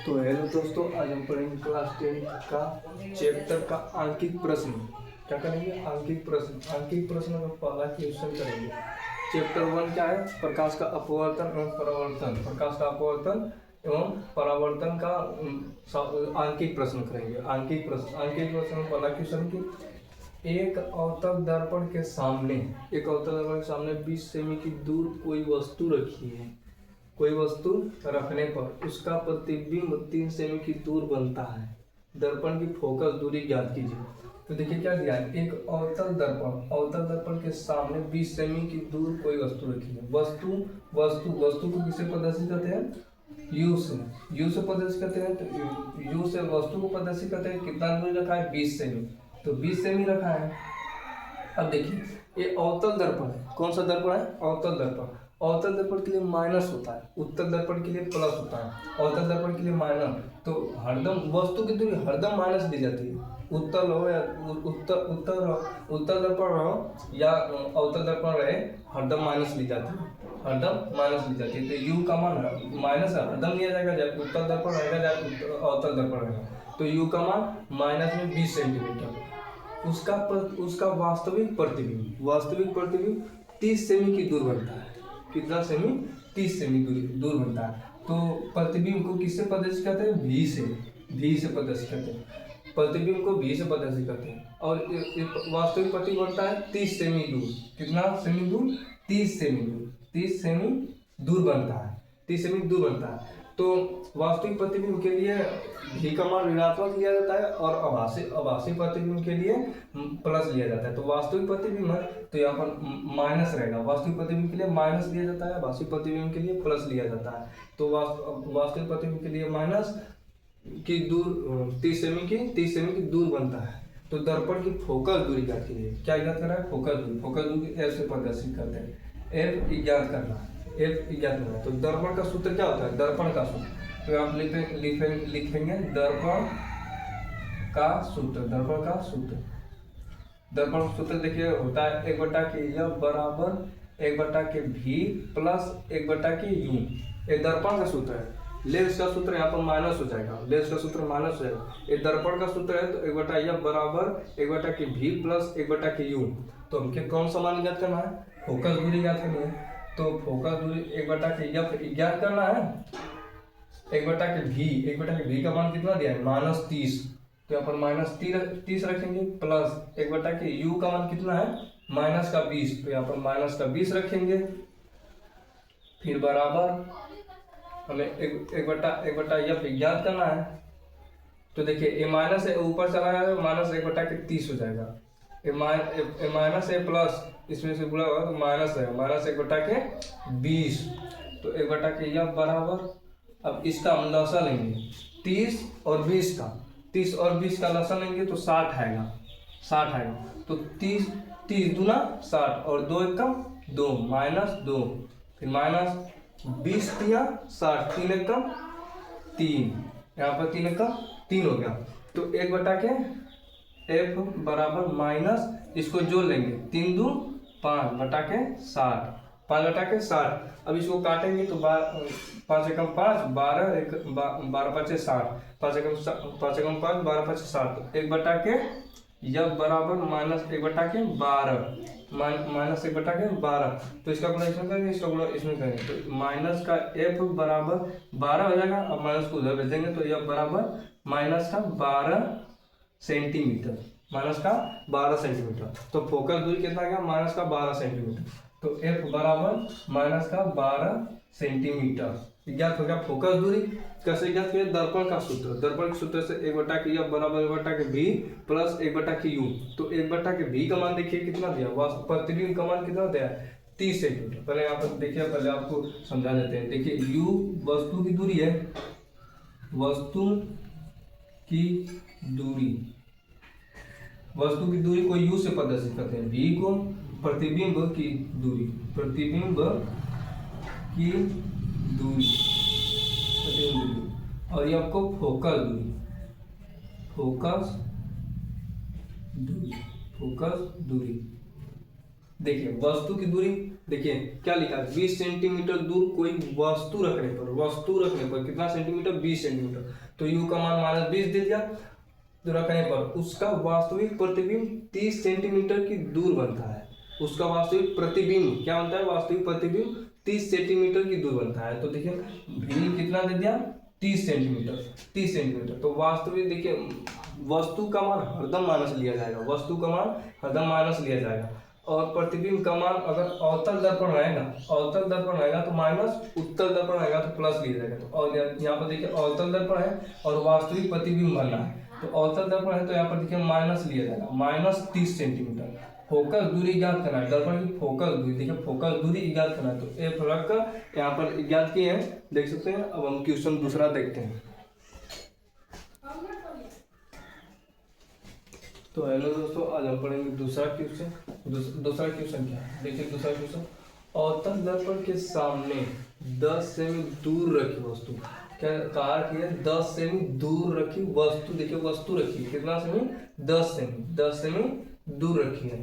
तो हेलो दोस्तों, आज हम पढ़ेंगे क्लास 10 का चैप्टर का आंकिक प्रश्न। क्या करेंगे? आंकिक प्रश्न। आंकिक प्रश्न का पहला क्वेश्चन करेंगे। चैप्टर 1 क्या है? प्रकाश का अपवर्तन एवं परावर्तन। प्रकाश का अपवर्तन एवं परावर्तन का आंकिक प्रश्न करेंगे। आंकिक प्रश्न में पहला क्वेश्चन की एक अवतल दर्पण के सामने 20 सेमी की दूर कोई वस्तु रखी है। कोई वस्तु रखने पर उसका प्रतिबिंब 3 सेमी की दूर बनता है। दर्पण की फोकस दूरी ज्ञात कीजिए। तो देखिए क्या दिया है, एक अवतल दर्पण के सामने 20 सेमी की दूर कोई वस्तु रखी है। वस्तु को किससे प्रदर्शित करते हैं? यू से प्रदर्शित करते हैं। तो यू से वस्तु को प्रदर्शित करते हैं। कितना दूरी रखा है? 20 सेमी। तो 20 सेमी रखा है। अब देखिए, ये अवतल दर्पण है। कौन सा दर्पण है? अवतल दर्पण। अवतल दर्पण के लिए माइनस होता है, उत्तल दर्पण के लिए प्लस होता है। अवतल दर्पण के लिए माइनस, तो हरदम वस्तु की दूरी हरदम माइनस दी जाती है। उत्तल हो या उत्तल दर्पण रहो या अवतल दर्पण रहे, हरदम माइनस ली जाती है। तो यू का मान माइनस हरदम लिया जाएगा, जब उत्तल दर्पण रहेगा चाहे अवतल दर्पण रहेगा। तो यू का मान माइनस में 20 सेंटीमीटर। उसका वास्तविक प्रतिबिंब 30 सेमी की दूर बनता है। कितना सेमी? 30 सेमी दूर बनता है। तो प्रतिबिंब को किससे प्रदर्शित करते हैं? भी से प्रदर्शित करते हैं। प्रतिबिंब को भी से प्रदर्शित करते हैं। और वास्तविक प्रतिबिंब बनता है 30 सेमी दूर। कितना सेमी दूर? 30 सेमी दूर बनता है। 30 सेमी दूर बनता है। तो वास्तविक प्रतिबिंब के लिए भी का मान ऋणात्मक लिया जाता है और आभासी प्रतिबिंब के लिए प्लस लिया जाता है। तो वास्तविक प्रतिबिंब है तो यहाँ पर माइनस रहेगा। वास्तविक प्रतिबिंब के लिए माइनस लिया जाता है, आभासी प्रतिबिंब के लिए प्लस लिया जाता है। तो वास्तविक प्रतिबिंब के लिए माइनस की दूर 30 सेमी की दूर बनता है। तो दर्पण की फोकस दूरी ज्ञात कीजिए। क्या ज्ञात करना है? फोकस दूरी एफ से प्रदर्शित करते हैं। एफ ज्ञात करना है। तो दर्पण का सूत्र क्या होता है? दर्पण का सूत्र तो आप लिखेंगे दर्पण का सूत्र देखिए होता है 1/F बराबर 1/V प्लस 1/U। ये दर्पण का सूत्र है। लेंस का सूत्र यहाँ पर माइनस हो जाएगा। ये दर्पण का सूत्र है तो 1/F बराबर 1/V प्लस 1/U। तो हमके कौन सा मान ज्ञात करना है? फोकस दूरी ज्ञात करनी है। तो फोकस दूरी 1/F ज्ञात करना है। 1/V का मान कितना दिया है? -30। तो यहाँ पर -30 रखेंगे प्लस 1/U का मान कितना है? -20। तो यहाँ पर -20 रखेंगे। फिर बराबर हमें 1/F ज्ञात करना है। तो देखिए ये माइनस है, ऊपर चला जाएगा तो -1/30 हो जाएगा। ये माइनस है प्लस इसमें से गुणा होगा तो माइनस है -1/20। तो 1/F बराबर, अब इसका हम लसा लेंगे 30 और 20 का लसा लेंगे तो 60 आएगा। तो 30 दूना 60 और 2 एकम 2 -2। फिर -20 दिया 60 3 एकम 3। यहाँ पर 3 एकम 3 हो गया। तो 1/F बराबर माइनस, इसको जोड़ लेंगे 3 दूं 5/60। 5/60। अब इसको काटेंगे तो 5 एकम 5 12 12 5 60। 5 एकम 5 12 5 60। 1/F बराबर -1/12 -1/12। तो इसका गुणा इसमें करेंगे, इसका गुणा इसमें करेंगे तो माइनस का F बराबर 12 हो जाएगा। अब माइनस को उधर भेज देंगे तो F बराबर -12 सेंटीमीटर। तो फोकस दूरी कितना आ गया? -12 सेंटीमीटर। तो F बराबर -12 सेंटीमीटर ज्ञात हो गया। फोकस दूरी कैसे ज्ञात किया? दर्पण का सूत्र से 1/F बराबर 1/V प्लस 1/U। तो 1/V का मान देखिए कितना दिया? प्रतिबिंब का मान कितना दिया? 30 सेंटीमीटर। पहले यहाँ पर देखिए, पहले आपको समझा देते हैं। देखिए U वस्तु की दूरी है। वस्तु की दूरी को U से प्रदर्शित करते हैं। V को प्रतिबिंब की दूरी और ये आपको फोकस दूरी देखिए वस्तु की दूरी, देखिए क्या लिखा है, 20 सेंटीमीटर दूर कोई वस्तु रखने पर, वस्तु रखने पर कितना सेंटीमीटर, 20 सेंटीमीटर, तो यू का मान -20 दे दिया, तो रखने पर उसका वास्तविक प्रतिबिंब 30 सेंटीमीटर की दूर बनता है। उसका वास्तविक प्रतिबिंब क्या बनता है, वास्तविक प्रतिबिंब 30 सेंटीमीटर की दूर बनता है। तो देखिए भी कितना दे दिया, 30 सेंटीमीटर, 30 सेंटीमीटर। तो वास्तविक देखिए वस्तु का मान हरदम माइनस लिया जाएगा, वस्तु का मान हरदम माइनस लिया जाएगा, और प्रतिबिंब का मान अगर अवतल दर्पण रहेगा, अवतल दर्पण रहेगा तो माइनस, उत्तल दर्पण रहेगा तो प्लस लिया जाएगा। तो और यहाँ पर देखिए अवतल दर्पण है और वास्तविक प्रतिबिंब बनना है, तो अवतल दर्पण है तो यहाँ पर देखिए माइनस लिया जाएगा, -30 सेंटीमीटर। फोकस दूरी ज्ञात करना है, दर्पण की फोकस दूरी, देखिए फोकस दूरी ज्ञात करना है, तो एफ रख कर यहाँ पर ज्ञात किए हैं, देख सकते हैं। अब हम क्वेश्चन दूसरा देखते हैं। तो हेलो दोस्तों, आज हम पढ़ेंगे दूसरा क्वेश्चन। दूसरा क्वेश्चन क्या है, देखिए दूसरा क्वेश्चन, अवतल दर्पण के सामने 10 सेमी दूर रखी वस्तु, क्या कहा कि 10 सेमी दूर रखी वस्तु, देखिए वस्तु रखी कितना सेमी, 10 सेमी, 10 सेमी दूर रखी है,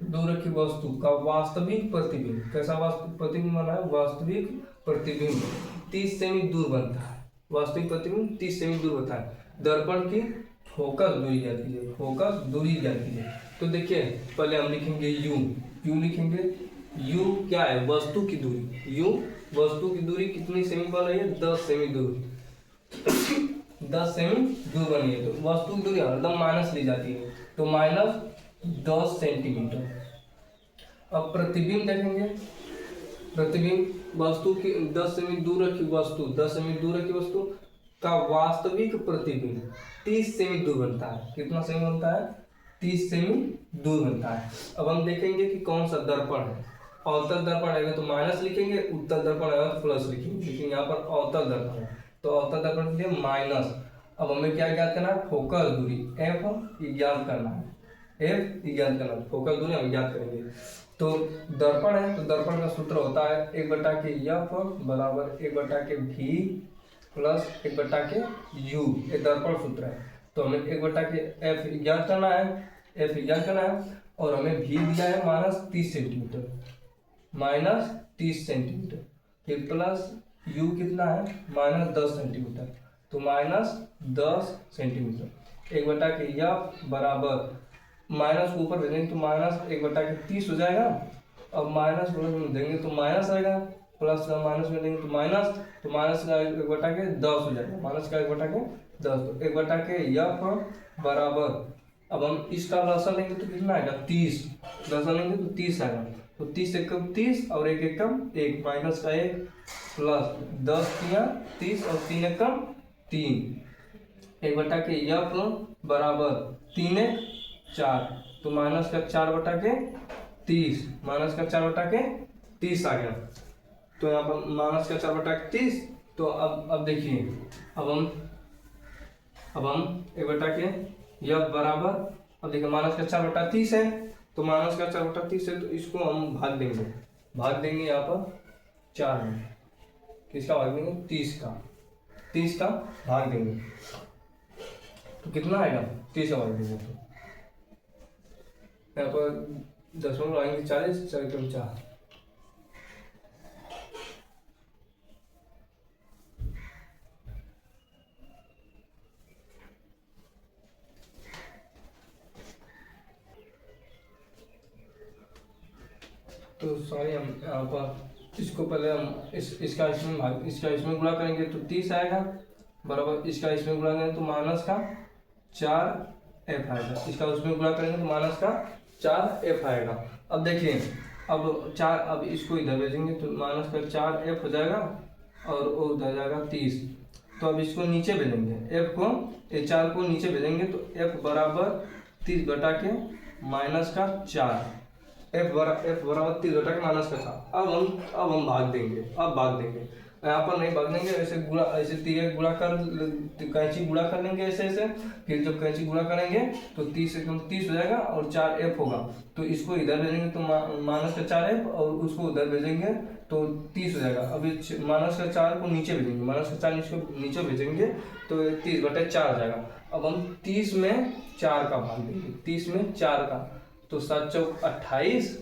दूर रखी वस्तु का वास्तविक प्रतिबिंब, कैसा वास्तविक प्रतिबिंब बना है, वास्तविक प्रतिबिंब 30 सेमी दूर बनता है, वास्तविक प्रतिबिंब 30 सेमी दूर बनता है। दर्पण की फोकस दूरी ज्ञात कीजिए, फोकस दूरी ज्ञात कीजिए। तो देखिए पहले हम लिखेंगे यू लिखेंगे, यू क्या है, वस्तु की दूरी, यू वस्तु की दूरी कितनी सेमी बन रही है, 10 सेमी दूर, 10 सेमी दूर बनी है। तो वस्तु की दूरी हरदम माइनस ली जाती है, तो -10 सेंटीमीटर। अब प्रतिबिंब देखेंगे, प्रतिबिंब वस्तु की 10 सेमी दूर रखी वस्तु, 10 सेमी दूर रखी वस्तु का वास्तविक प्रतिबिंब 30 सेमी दूर बनता है, कितना सेमी बनता है, 30 सेमी दूर बनता है। अब हम देखेंगे कि कौन सा दर्पण है, अवतल दर्पण रहेगा तो माइनस लिखेंगे, उत्तल दर्पण रहेगा तो प्लस लिखेंगे, लेकिन यहाँ पर अवतल दर्पण है तो अवतल दर्पण के लिए माइनस। अब हमें क्या ज्ञात करना है, फोकस दूरी एफ ज्ञात करना है, एफ ज्ञात करना है, फोकस दूरी हम ज्ञात करेंगे। तो दर्पण है तो दर्पण का सूत्र होता है 1/f बराबर 1/v प्लस 1/के यू, ये दर्पण सूत्र है। तो हमें 1/f ज्ञात करना है, एफ ज्ञात करना है, और हमें भी दिया है -30 सेंटीमीटर, -30 सेंटीमीटर, फिर प्लस यू कितना है, -10 सेंटीमीटर, तो -10 सेंटीमीटर। 1/f बराबर माइनस को ऊपर भेजेंगे तो -1/30 हो जाएगा, अब माइनस देंगे तो माइनस आएगा, प्लस का माइनस में देंगे तो माइनस, तो माइनस का 1/10 हो जाएगा, माइनस का 1/10, तो 1/f बराबर, अब हम इसका लसन लेंगे तो कितना आएगा, 30, लसन लेंगे तो 30 आएगा, तो 30 एकम 30 और 1 एकम 1, माइनस का 1 प्लस 10 तिया 30 और 3 एकम 3, 1/f बराबर 3 1 4, तो माइनस का 4/30, माइनस का 4/30 आ गया। तो यहाँ पर माइनस का 4/30, तो अब देखिए अब हम 1/f बराबर, अब देखिए माइनस का 4/30 है, तो माइनस का 4/30 है तो इसको हम भाग देंगे यहाँ पर 4 में, किसका भाग देंगे, 30 का भाग देंगे, तो कितना आएगा, 30 का भाग देंगे, तो यहाँ पर 10 में आएंगे 40, 4 तो सॉरी, हम यहाँ पर इसको पहले हम इसका इसमें गुणा करेंगे तो 30 आएगा, बराबर इसका इसमें गुणा करेंगे तो माइनस का 4f आएगा, इसका उसमें गुणा करेंगे तो माइनस का 4f आएगा। अब देखिए अब इसको इधर भेजेंगे तो माइनस का 4f हो जाएगा और वो उधर जाएगा 30, तो अब इसको नीचे भेजेंगे, f को 4 को नीचे भेजेंगे तो f बराबर 30/के माइनस का 4, f बराबर 30/के माइनस का 4। अब हम भाग देंगे, यहाँ पर नहीं भाग देंगे, ऐसे गुणा, ऐसे तीर गुणा कर, कैंची गुणा कर लेंगे ऐसे, फिर जब कैंची गुणा करेंगे तो 30 एकम 30 हो जाएगा और 4f होगा, तो इसको इधर भेजेंगे तो माइनस का 4f और उसको उधर भेजेंगे तो 30 हो जाएगा। अभी माइनस का 4 को नीचे भेजेंगे, माइनस का 4 इसको नीचे भेजेंगे तो 30/4 हो जाएगा। अब हम 30 में 4 का भाग देंगे, 30 में 4 का, तो 7 चौक 28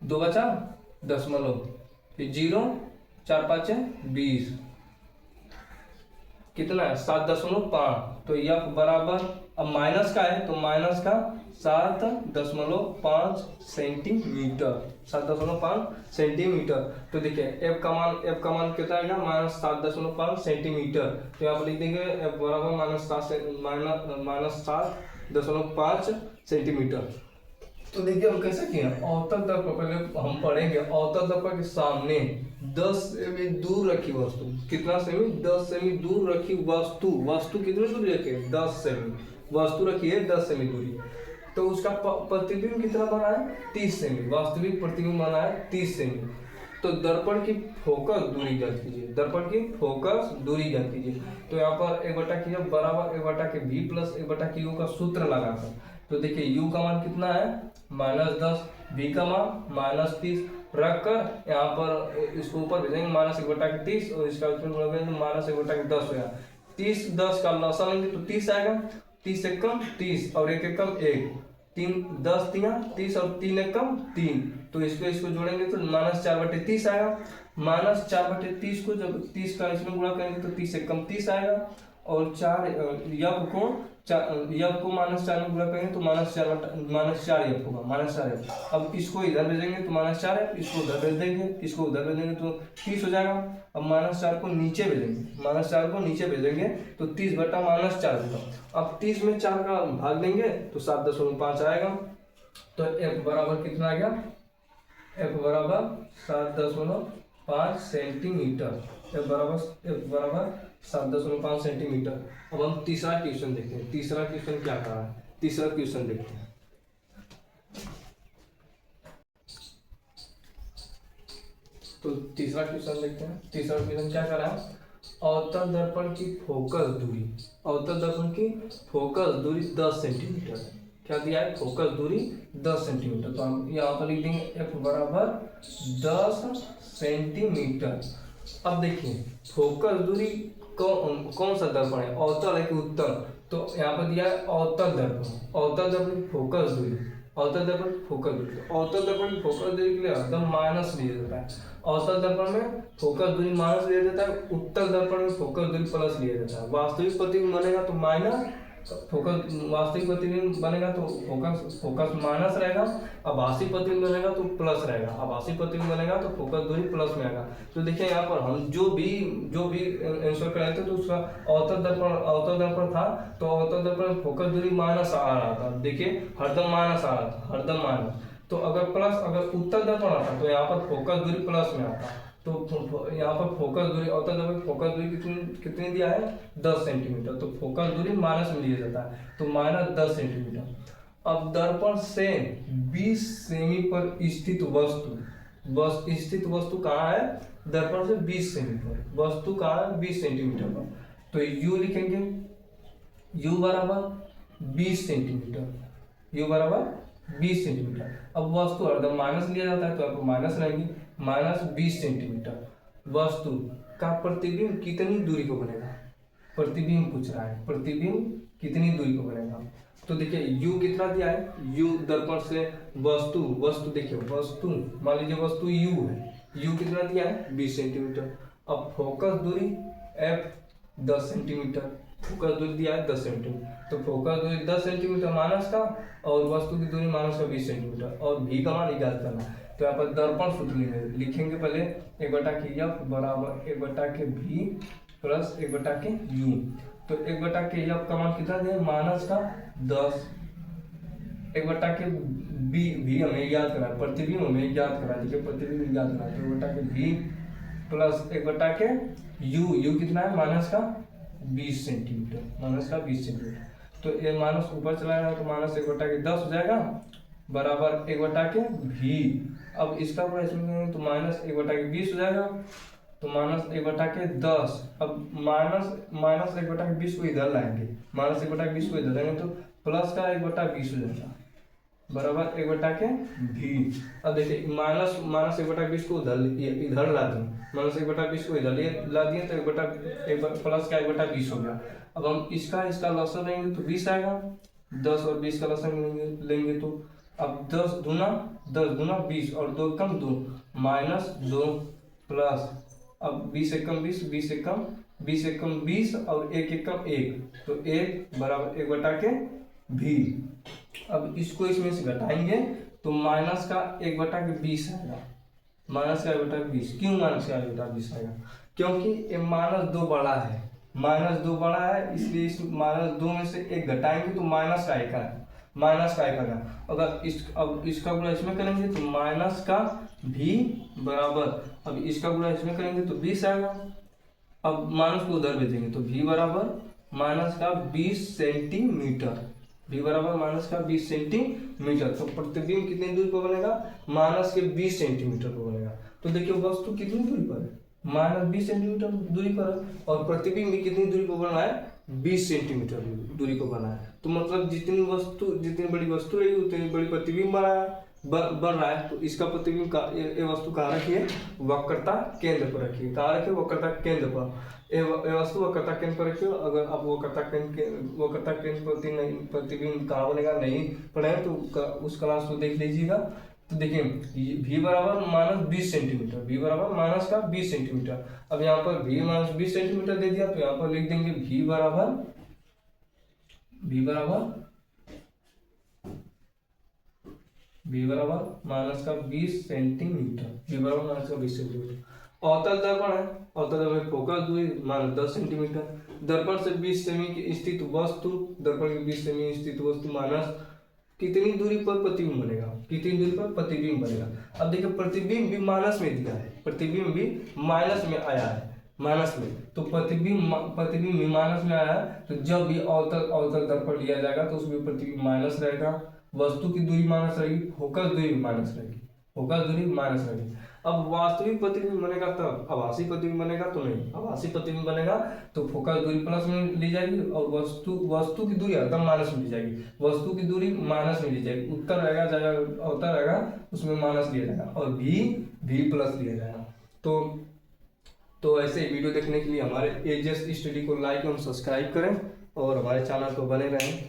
2 बचा दशमलव, फिर 0, 4 5 20, कितना है 7.5। तो यफ बराबर, अब माइनस का है तो माइनस का 7.5 सेंटीमीटर, 7.5 सेंटीमीटर। तो देखिए एफ का मान कितना आएगा -7.5 सेंटीमीटर। तो यहाँ पर लिख देंगे एफ बराबर -7.5 सेंटीमीटर। तो देखिए हम कैसे किए, अवतल दर्पण पहले हम पढ़ेंगे। अवतल दर्पण के सामने 10 सेमी दूर रखी वस्तु, कितना सेमी 10 सेमी दूर रखी वस्तु, वस्तु कितनी दूरी रखी है 10 सेमी, वस्तु रखी है 10 सेमी दूरी। तो उसका प्रतिबिंब कितना बना है 30 सेमी, वास्तविक प्रतिबिंब बना है 30 सेमी। तो दर्पण की फोकस दूरी ज्ञात कीजिए, दर्पण की फोकस दूरी ज्ञात कीजिए। तो यहाँ पर 1/K बराबर 1/V प्लस 1/Q का सूत्र लगाकर, तो देखिए u का मान कितना है -10, v का मान -30 रखकर यहाँ पर इसको ऊपर भेजेंगे -1/30 और इसका -1/10 होगा। 30 10 का लसा लेंगे तो 30 आएगा, 30 से कम 30 और 1 कम 1, 3 10 30 और 3 कम 3। तो इसको जोड़ेंगे तो -4/30 आएगा। -4/30 को जब 30 का इसमें गुणा करेंगे तो 30 से कम 30 आएगा और 4 यफ को -4 में गुणा करेंगे तो -4 यफ होगा, -4 यफ। अब इसको इधर भेजेंगे तो -4 यफ, इसको उधर भेज देंगे, इसको उधर भेज देंगे तो 30 हो जाएगा। अब -4 को नीचे भेजेंगे, -4 को नीचे भेजेंगे तो 30 बटा -4 होगा। अब 30 में 4 का भाग देंगे तो 7.5 आएगा। तो f बराबर कितना आ गया, f बराबर 7.5 सेंटीमीटर, f बराबर 7.5 सेंटीमीटर। अब हम तीसरा क्वेश्चन देखते हैं। तीसरा क्वेश्चन क्या कह रहा है, तीसरा क्वेश्चन देखते हैं। तो तीसरा क्वेश्चन देखते हैं। तीसरा क्वेश्चन क्या कर रहा है, अवतल दर्पण की फोकस दूरी, अवतल दर्पण की फोकस दूरी 10 सेंटीमीटर है। क्या दिया है, फोकस दूरी 10 सेंटीमीटर। तो हम यहाँ पर लिख देंगे f बराबर 10 सेंटीमीटर। अब देखिए फोकस दूरी कौन सा दर्पण है, अवतल है कि उत्तल। तो यहाँ पर दिया है अवतल दर्पण, अवतल दर्पण की फोकस दूरी, अवतल दर्पण की फोकस दूरी। अवतल दर्पण की फोकस दूरी के लिए एकदम माइनस लिया जाता है। अवतल दर्पण में फोकस दूरी माइनस लिया जाता है, उत्तल दर्पण में फोकस दूरी प्लस लिया जाता है। वास्तविक प्रतिबिंब बनेगा तो माइनस, फोकस वास्तविक प्रतिबिंब बनेगा तो फोकस माइनस रहेगा, आभासी प्रतिबिंब बनेगा तो प्लस रहेगा, आभासी प्रतिबिंब बनेगा तो फोकस दूरी प्लस में आएगा। तो देखिए यहाँ पर हम जो भी आंसर कराए थे तो उसका अवतल दर्पण था, तो अवतल दर्पण फोकस दूरी माइनस आ रहा था। देखिए हरदम माइनस आ रहा था, हरदम माइनस। तो अगर उत्तल दर्पण आता तो यहाँ पर फोकस दूरी प्लस में आता। तो यहाँ पर फोकस दूरी, अवतल दर्पण फोकस दूरी कितनी दिया है 10 सेंटीमीटर। तो फोकस दूरी माइनस में लिया जाता है, तो -10 सेंटीमीटर। अब दर्पण से 20 सेमी पर स्थित वस्तु कहाँ है, दर्पण से 20 सेमी पर वस्तु कहाँ है 20 सेंटीमीटर पर। तो u लिखेंगे, u बराबर 20 सेंटीमीटर, u बराबर 20 सेंटीमीटर। अब वस्तु हरदम माइनस लिया जाता है तो आपको माइनस रहेगी, -20 सेंटीमीटर। वस्तु का प्रतिबिंब कितनी दूरी को बनेगा, प्रतिबिंब पूछ रहा है, प्रतिबिंब कितनी दूरी को बनेगा। तो देखिए u कितना दिया है, u दर्पण से वस्तु देखिए वस्तु, मान लीजिए वस्तु u है, u कितना दिया है 20 सेंटीमीटर। अब फोकस दूरी f 10 सेंटीमीटर, फोकस दूरी दिया है 10 सेंटीमीटर। तो फोकस दूरी 10 सेंटीमीटर माइनस का और वस्तु की दूरी माइनस का 20 सेंटीमीटर और v का मान ज्ञात करना है। तो यहाँ पर दर्पण सूत्र लिखेंगे पहले 1/F बराबर 1/V प्लस 1/U। तो 1/F का मान कितना है माइनस का 10, 1/V हमें याद करना है, प्रतिबिंब हमें याद करना है, देखिए प्रतिबिंब याद करना है। तो 1/V प्लस 1/U, u कितना है माइनस का 20 सेंटीमीटर, माइनस का 20 सेंटीमीटर। तो ये माइनस ऊपर चला जाएगा तो -1/10 हो जाएगा बराबर 1/V। अब इसका पूरा इसमें तो -1/20 हो जाएगा, तो -1/10। अब -1/20 को इधर लाएंगे, -1/20 को इधर लाएंगे तो प्लस का 1/20 हो जाएगा बराबर 1/V। अब देखिए -1/20 को इधर ला दिए, -1/20 को इधर ला दिए तो प्लस का 1/20 हो गया। अब हम इसका लसन लेंगे तो 20 आएगा, 10 और 20 का लसन लेंगे तो अब 10 दूना 20 और 2 कम 2 -2 प्लस, अब 20 एकम 20, 20 एकम 20 और 1 एकम 1, तो 1 बराबर 1 बटा के भी। अब इसको इसमें से घटाएंगे तो माइनस का 1 बटा के 20 आएगा, माइनस का 1 बटा 20। क्यों माइनस का 1 बटा 20 आएगा? क्योंकि ये -2 बड़ा है, -2 बड़ा है, इसलिए इस -2 में से 1 घटाएंगे तो माइनस का 1 आएगा, माइनस का 1 आएगा। अब इसका गुणा इसमें करेंगे तो माइनस का भी बराबर, अब इसका गुणा इसमें करेंगे तो 20 आएगा। अब माइनस को उधर भेजेंगे तो भी बराबर माइनस का 20 सेंटीमीटर, भी बराबर माइनस का 20 सेंटीमीटर। तो प्रतिबिंब कितनी दूरी पर बनेगा? माइनस के 20 सेंटीमीटर पर बनेगा। तो देखिए वस्तु कितनी दूरी पर है? -20 सेंटीमीटर दूरी पर है, और प्रतिबिंब भी कितनी दूरी पर बना है? 20 सेंटीमीटर दूरी पर बना है। तो मतलब जितनी बड़ी वस्तु रहेगी उतनी बड़ी प्रतिबिंब बन रहा है। तो इसका प्रतिबिंब का ये वस्तु कहाँ रखिए? वक्रता केंद्र पर रखिए। कहाँ रखिए? वक्रता केंद्र पर। ये वस्तु वक्रता केंद्र पर रखिए। अगर आप वक्रता केंद्र पर प्रतिबिंब कहाँ बनेगा नहीं पढ़े तो उस क्लास को देख लीजिएगा। तो देखिए भी बराबर -20 सेंटीमीटर, भी बराबर माइनस का 20 सेंटीमीटर। अब यहाँ पर भी -20 सेंटीमीटर दे दिया तो यहाँ पर लिख देंगे भी बराबर माइनस का 20 सेंटीमीटर, भी बराबर माइनस का 20 सेंटीमीटर। अवतल दर्पण है, अवतल दर्पण फोकस दूरी -10 सेंटीमीटर। दर्पण से 20 सेमी की स्थित वस्तु, दर्पण के 20 सेमी स्थित वस्तु माइनस कितनी दूरी पर प्रतिबिंब बनेगा? कितनी दूरी पर प्रतिबिंब बनेगा? अब देखिए प्रतिबिंब भी माइनस में दिया है, प्रतिबिंब भी माइनस में आया है, माइनस में। तो प्रतिबिंब भी माइनस में आया है, तो जब भी अवतल दर्पण लिया जाएगा तो उसमें प्रतिबिंब माइनस रहेगा, वस्तु की दूरी माइनस रहेगी, फोकस दूरी भी माइनस रहेगी, फोकस दूरी माइनस रहेगी। अब वास्तविक प्रतिबिंब बनेगा तब, आभासी प्रतिबिंब बनेगा तो नहीं। आभासी प्रतिबिंब बनेगा तो फोकस दूरी प्लस में ली जाएगी और वस्तु की दूरी हरदम माइनस में ली जाएगी, वस्तु की दूरी माइनस में ली जाएगी। उत्तर रहेगा जगह अवतल रहेगा उसमें माइनस लिया जाएगा और भी प्लस लिया जाएगा। तो ऐसे वीडियो देखने के लिए हमारे एजेस स्टडी को लाइक एवं सब्सक्राइब करें और हमारे चैनल को बने रहें।